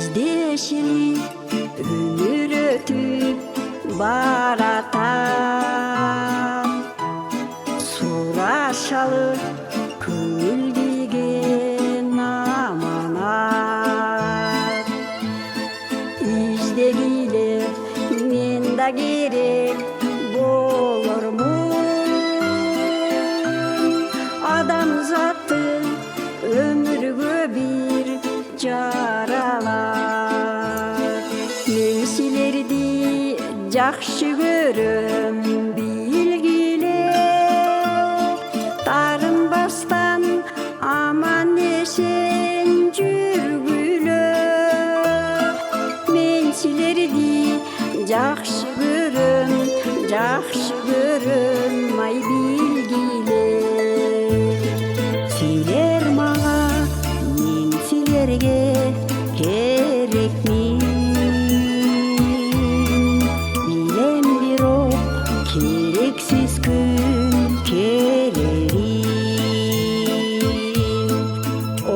издешили өмүр өтүп баратат, сурашалы көңүлдеген аманат. Издегиле мен да керек болормун, адамзаттын өмүргө бир жаралар. Мен силерди жакшы көрөм, билгиле, тарынбастан аман эсен жүргүлө. Мен силерди жакшы көрөм, ай билгиле. Силер мага, мен силерге керекмин. Билем бирок керексиз күн келерин.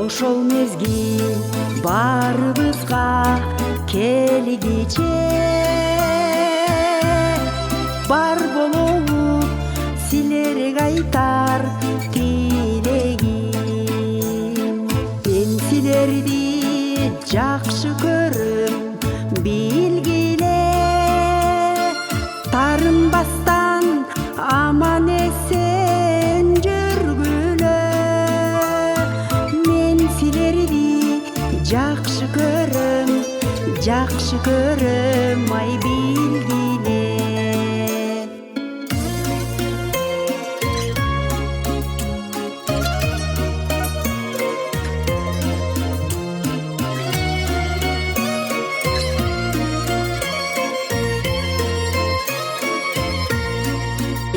Ошол мезгил баарыбызга келгиче бар бололуп силерге айтар тилегим. Мен силерди жакшы көрөм, билгиле, тарынбастан аман эсен жүргүлө. Мен силерди жакшы көрөм, ай билгиле.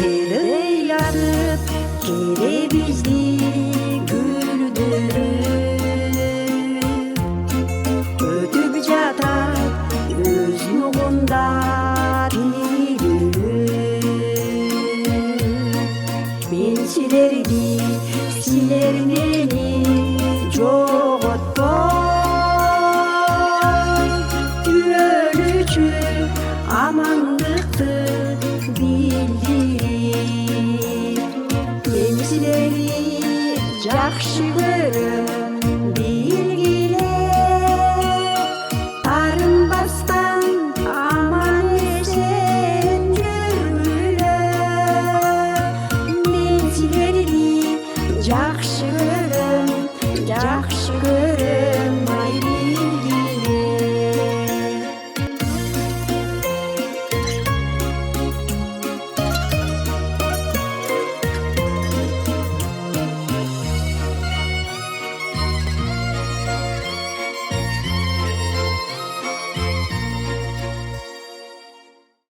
Ыйланып керебизди гүлдөрүп, өтүп жатат өз нугунда тилүүрүп. Мен силерди, силер мени жоготпой, күбөлүчү амандыкты билдирип. Мен силерди жакшы көрөм, билгиле, тарынбастан аман эсен жүргүлө. Мен силерди жакшы